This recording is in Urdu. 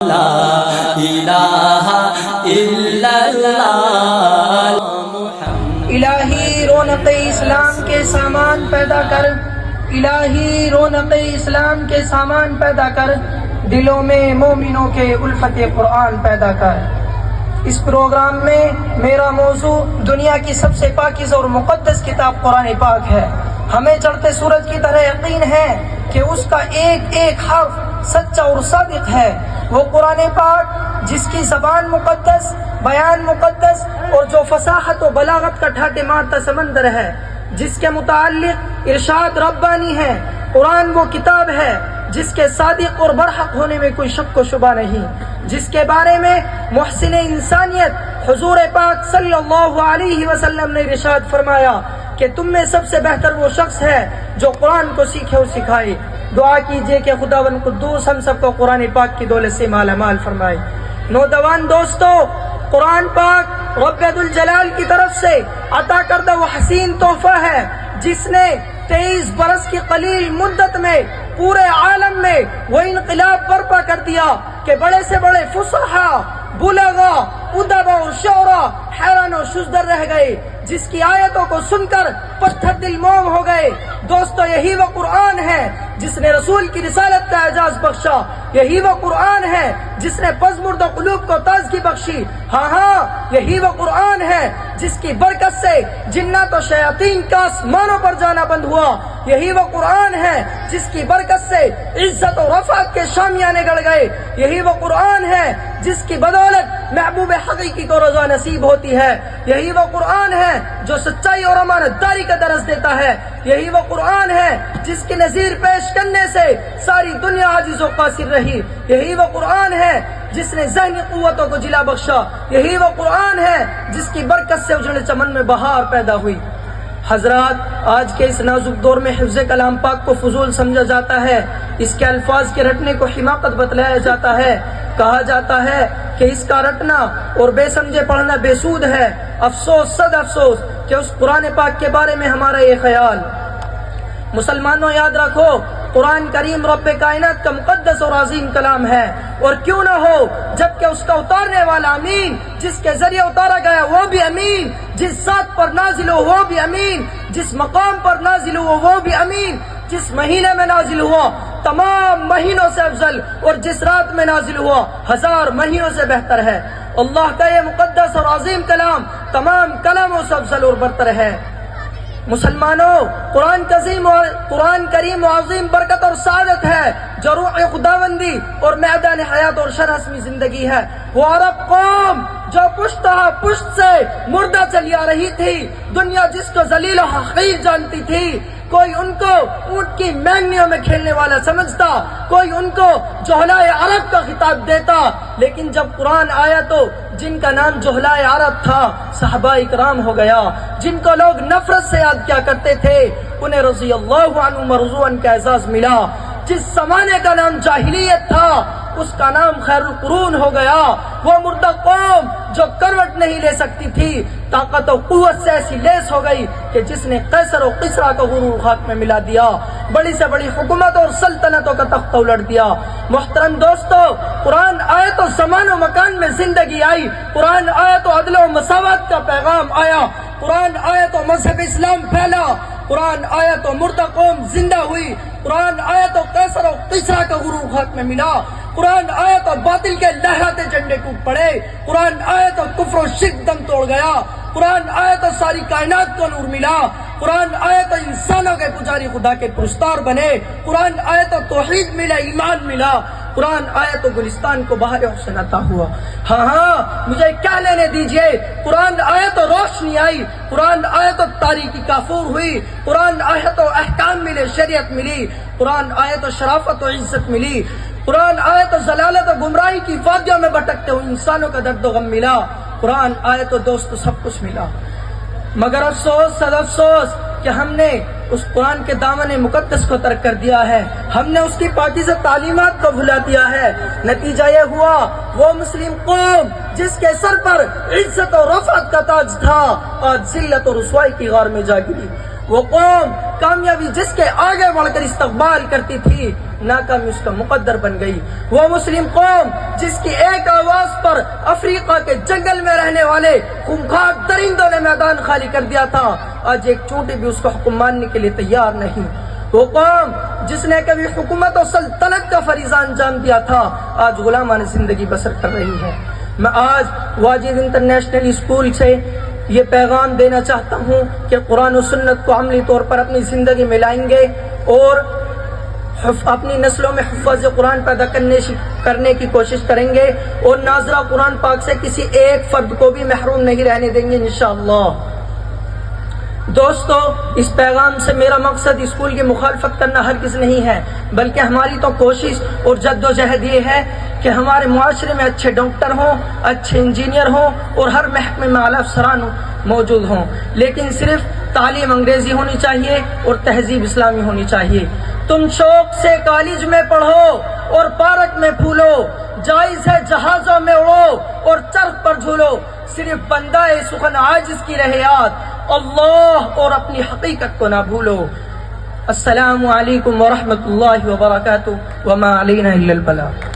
لا الہ الا اللہ الہی رونق اسلام کے سامان پیدا کر، الہی رونق اسلام کے سامان پیدا کر، دلوں میں مومنوں کے الفت قرآن پیدا کر۔ اس پروگرام میں میرا موضوع دنیا کی سب سے پاکیزہ اور مقدس کتاب قرآن پاک ہے۔ ہمیں چڑھتے سورج کی طرح یقین ہے کہ اس کا ایک ایک حرف سچا اور صادق ہے۔ وہ قرآن پاک جس کی زبان مقدس، بیان مقدس اور جو فصاحت و بلاغت کا ٹھاٹے مارتا سمندر ہے، جس کے متعلق ارشاد ربانی ہے۔ قرآن وہ کتاب ہے جس کے صادق اور برحق ہونے میں کوئی شک و شبہ نہیں، جس کے بارے میں محسن انسانیت حضور پاک صلی اللہ علیہ وسلم نے ارشاد فرمایا کہ تم میں سب سے بہتر وہ شخص ہے جو قرآن کو سیکھے اور سکھائے۔ دعا کیجئے کہ خداوند قدوس ہم سب کو قرآن پاک کی دولت سے مالا مال فرمائے۔ نوجوان دوستو، قرآن پاک رب ذوالجلال کی طرف سے عطا کردہ وہ حسین تحفہ ہے جس نے 23 برس کی قلیل مدت میں پورے عالم میں وہ انقلاب برپا کر دیا کہ بڑے سے بڑے فصحا، بلغا، ادبا اور شعرا حیران و شزدر رہ گئے، جس کی آیتوں کو سن کر پتھر دل موم ہو گئے۔ دوستو، یہی وہ قرآن ہے جس نے رسول کی رسالت کا اعزاز بخشا، یہی وہ قرآن ہے جس نے پژمردہ قلوب کو تازگی بخشی۔ ہاں، یہی وہ قرآن ہے جس کی برکت سے جنات و شیاطین کا آسمانوں پر جانا بند ہوا۔ یہی وہ قرآن ہے جس کی برکت سے عزت و رفعت کے شامیانے گڑ گئے۔ یہی وہ قرآن ہے جس کی بدولت محبوب حقیقی کو رضا نصیب ہوتی ہے۔ یہی وہ قرآن ہے جو سچائی اور امانت داری کا درس دیتا ہے۔ یہی وہ قرآن ہے جس کی نظیر پیش کرنے سے ساری دنیا عاجز و قاصر رہی۔ یہی وہ قرآن ہے جس نے ذہنی قوتوں کو جلا بخشا۔ یہی وہ قرآن ہے جس کی برکت سے اجڑے چمن میں بہار پیدا ہوئی۔ حضرات، آج کے اس نازک دور میں حفظ کلام پاک کو فضول سمجھا جاتا ہے، اس کے الفاظ کے رٹنے کو حماقت بتلایا جاتا ہے۔ کہا جاتا ہے کہ اس کا رٹنا اور بے سمجھے پڑھنا بے سود ہے۔ افسوس، صد افسوس کہ اس قرآن پاک کے بارے میں ہمارا یہ خیال۔ مسلمانوں، یاد رکھو، قرآن کریم رب کائنات کا مقدس اور عظیم کلام ہے، اور کیوں نہ ہو جبکہ اس کا اتارنے والا امین، جس کے ذریعے اتارا گیا وہ بھی امین، جس ذات پر نازل ہو وہ بھی امین، جس مقام پر نازل ہو وہ بھی امین، جس مہینے میں نازل ہوا تمام مہینوں سے افضل، اور جس رات میں نازل ہوا 1000 مہینوں سے بہتر ہے۔ اللہ کا یہ مقدس اور عظیم کلام تمام کلاموں سے افضل اور برتر ہے۔ مسلمانوں، قرآن کریم عظیم برکت اور سعادت ہے جو روح خداوندی اور میدان حیات اور شرحسمی زندگی ہے۔ وہ عرب قوم جو پشت سے مردہ چلی آ رہی تھی، دنیا جس کو ذلیل و حقیر جانتی تھی، کوئی ان کو اونٹ کی مینگنیوں میں کھیلنے والا سمجھتا، کوئی ان کو جہلائے عرب کا خطاب دیتا، لیکن جب قرآن آیا تو جن کا نام جہلائے عرب تھا صحابہ اکرام ہو گیا، جن کو لوگ نفرت سے یاد کیا کرتے تھے، انہیں رضی اللہ عنہ مرضوان کا اعزاز ملا۔ جس زمانے کا نام جاہلیت تھا اس کا نام خیر القرون ہو گیا۔ وہ مردہ قوم جو کروٹ نہیں لے سکتی تھی، طاقت و قوت سے ایسی لیس ہو گئی کہ جس نے قیصر و قسرا کا غرور خاک میں ملا دیا، بڑی سے بڑی حکومت اور سلطنتوں کا تختہ الٹ دیا۔ محترم دوستو، قرآن آیا تو زمان و مکان میں زندگی آئی، قرآن آیا تو عدل و مساوات کا پیغام آیا، قرآن آیا تو مذہب اسلام پھیلا، قرآن آیا تو مردہ قوم زندہ ہوئی، قرآن آیا تو قیصر و قسرا کا غرور خاک میں ملا، قرآن آیا تو باطل کے لہراتے جھنڈے ٹوٹ پڑے، قرآن آیا تو کفر و شرک دم توڑ گیا، قرآن آیا تو ساری کائنات کو نور ملا، قرآن آیا تو انسانوں کے پجاری خدا کے پرستار بنے، قرآن آیا تو توحید ملا، ایمان ملا، قرآن آیا تو گلستان کو بہار حسن عطا ہوا۔ ہاں، مجھے کیا لینے دیجئے، قرآن آیا تو روشنی آئی، قرآن آیا تو تاریکی کافور ہوئی، قرآن آیا تو احکام ملے، شریعت ملی، قرآن آیا تو شرافت و عزت ملی، قرآن آیا تو ضلالت و گمراہی کی وادیوں میں بھٹکتے ہوئے انسانوں کا درد و غم ملا، قرآن آیا تو دوست سب کچھ ملا۔ مگر افسوس، صد افسوس کہ ہم نے اس قرآن کے دامن مقدس کو ترک کر دیا ہے، ہم نے اس کی پاکیزہ تعلیمات کو بھلا دیا ہے۔ نتیجہ یہ ہوا وہ مسلم قوم جس کے سر پر عزت و رفعت کا تاج تھا، آج ذلت و رسوائی کی غار میں جا گری۔ وہ قوم کامیابی جس کے آگے بڑھ کر استقبال کرتی تھی، ناکامی اس کا مقدر بن گئی۔ وہ مسلم قوم جس کی ایک آواز پر افریقہ کے جنگل میں رہنے والے خونخوار درندوں نے میدان خالی کر دیا تھا، آج ایک چونٹی بھی اس کو حکم ماننے کے لیے تیار نہیں۔ وہ قوم جس نے کبھی حکومت و سلطنت کا فریضہ انجام دیا تھا، آج غلامانہ زندگی بسر کر رہی ہے۔ میں آج واجد انٹرنیشنل اسکول سے یہ پیغام دینا چاہتا ہوں کہ قرآن و سنت کو عملی طور پر اپنی زندگی میں لائیں گے اور اپنی نسلوں میں حفاظ قرآن پیدا کرنے کی کوشش کریں گے، اور ناظرہ قرآن پاک سے کسی ایک فرد کو بھی محروم نہیں رہنے دیں گے انشاءاللہ۔ دوستو، اس پیغام سے میرا مقصد اسکول کی مخالفت کرنا ہرگز نہیں ہے، بلکہ ہماری تو کوشش اور جد و جہد یہ ہے کہ ہمارے معاشرے میں اچھے ڈاکٹر ہوں، اچھے انجینئر ہوں اور ہر محکمے میں اعلیٰ افسران موجود ہوں، لیکن صرف تعلیم انگریزی ہونی چاہیے اور تہذیب اسلامی ہونی چاہیے۔ تم شوق سے کالج میں پڑھو اور پارک میں پھولو، جائز ہے جہازوں میں اڑو اور چرخ پر جھولو، صرف بندہ سخن عاجز کی رہے یاد، اللہ اور اپنی حقیقت کو نہ بھولو۔ السلام علیکم ورحمۃ اللہ وبرکاتہ، وما علینا الا البلاغ۔